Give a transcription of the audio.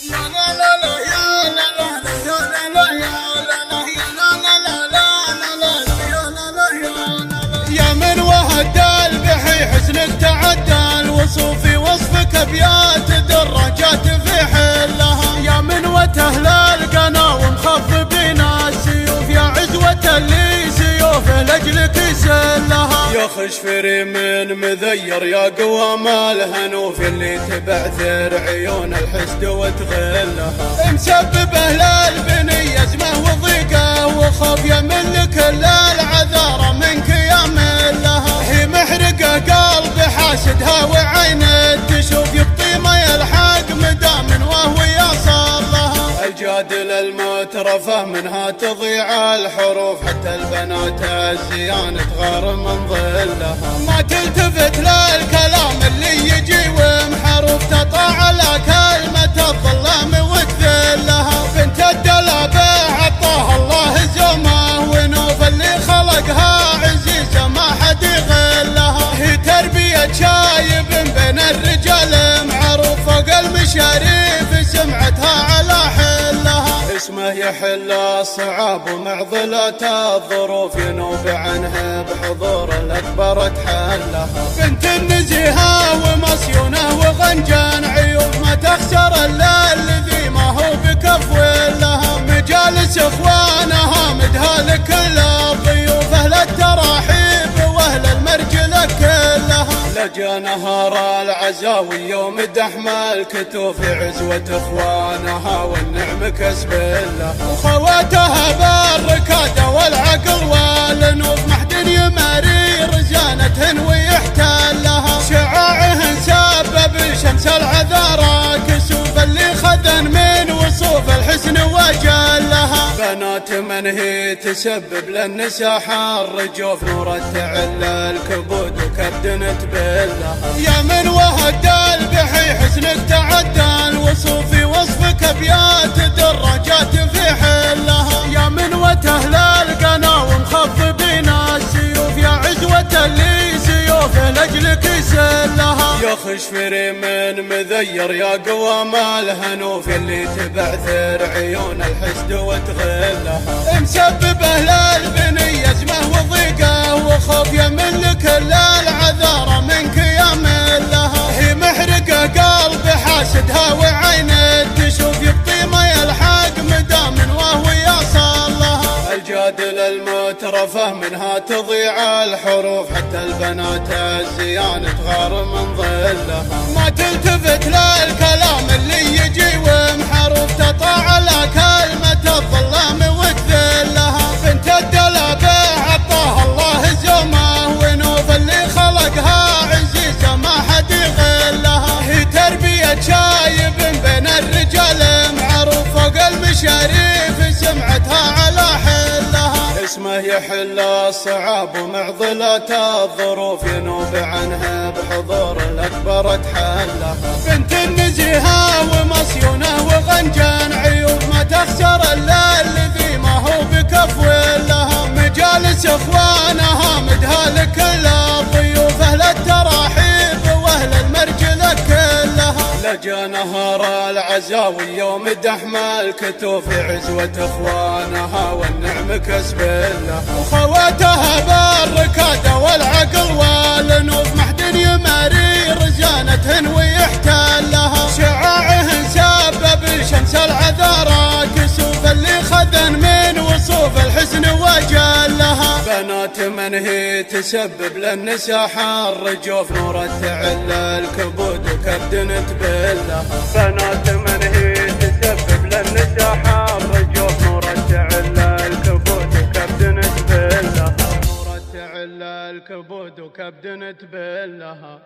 يا من وهدال بحي حسنك تعدى وصوفي وصفك ابيات دراجات في حلها. يا من وتهلى القنا ومخفبين السيوف، يا عزوة اللي سيوفه لاجلك يسلها. يا خشفري من مذير يا قوام الهنوف، اللي تبعثر عيون الحسد وتغلها. مسببه للبني ازمه وضيقه وخوف، يا من لكل العذارى منك يا من لها. هي محرقه قلب حاسدها وعين تشوف، يبطي ما يلحق مدام وهو يصل لها. الجادل المترفه منها تضيع الحروف، حتى البنات الزيان تغار من ظلها. ما تلتفت للكلام اللي يجي ومحروف، تطاع على كلمة الظلام وتذلها. بنت الدلابة عطاها الله زمه ونوف، اللي خلقها عزيزة ما حد يغلها. هي تربية شايب بين الرجال معروف، فوق المشاريف سمعتها على حلها. اسمه يحل الصعاب ومعضلة الظروف، ينوب عنها بحضور الأكبر تحلها. بنت النزيهة ومصيونة وغنجان عيوب، ما تخسر إلا الذي ما هو بكف لها. مجالس اخوانها مدها لكل الضيوف، اهل التراحيب واهل المرجلة كلها. لجا نهار العزاوي يوم دحم الكتوف، عزوة اخوانها والنعم كسب لها. وخواتها بالركادة والعقل والنوف، محد يماري رزانتهن ويحتلها. شعاعهن سبب شمس العذارى كسوف، اللي خذن من وصوف الحسن وجلها. بنات من هي تسبب للنساء حر جوف، نور تعل الكبود وكبد تبلها. يا من وهدال بحي حسنك تعدى وصوفي وصفك ابيات دراجات في حلها. يا من وتهلى القنا ومخفبين السيوف، يا عزوة اللي سيوفه لاجلك يسلها. يا خشفري من مذير يا قوام الهنوف، اللي تبعثر عيون الحسد وتغلها. مسببه للبني ازمه وضيقه وخوف، يا من لكل العذارى منك يا من لها. هي محرقه قلب حاسدها وعين تشوف، يبطي ما يلحق مدام وهو يصل لها. الجادل المترفه منها تضيع الحروف، حتى البنات الزيان تغار من ظلها. ما تلتفت للكلام اللي يجي ومحروف، تطاع على كلمة الظلام وتذلها. بنت الدلابة عطاها الله زمه ونوف، اللي خلقها عزيزة ما حد يغلها. هي تربية شايب بين الرجال معروف، فوق المشاريف سمعتها على حلها. اسمه يحل الصعاب ومعضلة الظروف، ينوب عنها بحضور الأكبر تحلها. بنت النزيهة ومصيونة وغنجان عيوب، ما تخسر إلا الذي ما هو بكف لها. مجالس اخوانها مدها لكل الضيوف، اهل التراحيب واهل المرجلة كلها. لجا نهار العزاوي يوم دحم الكتوف، عزوة اخوانها والنعم كسب لها. وخواتها بالركادة والعقل والنوف، محد يماري رزانتهن ويحتلها. شعاعهن سبب شمس العذارى كسوف، اللي خذن من وصوف الحسن وجلها. بنات من هي تسبب للنساء حر جوف، نور تعل الكبود وكبد تبلها. بنات من هي تسبب للنساء حر جوف، نور تعل الكبود وكبد تبلها. نور تعل الكبود وكبد تبلها.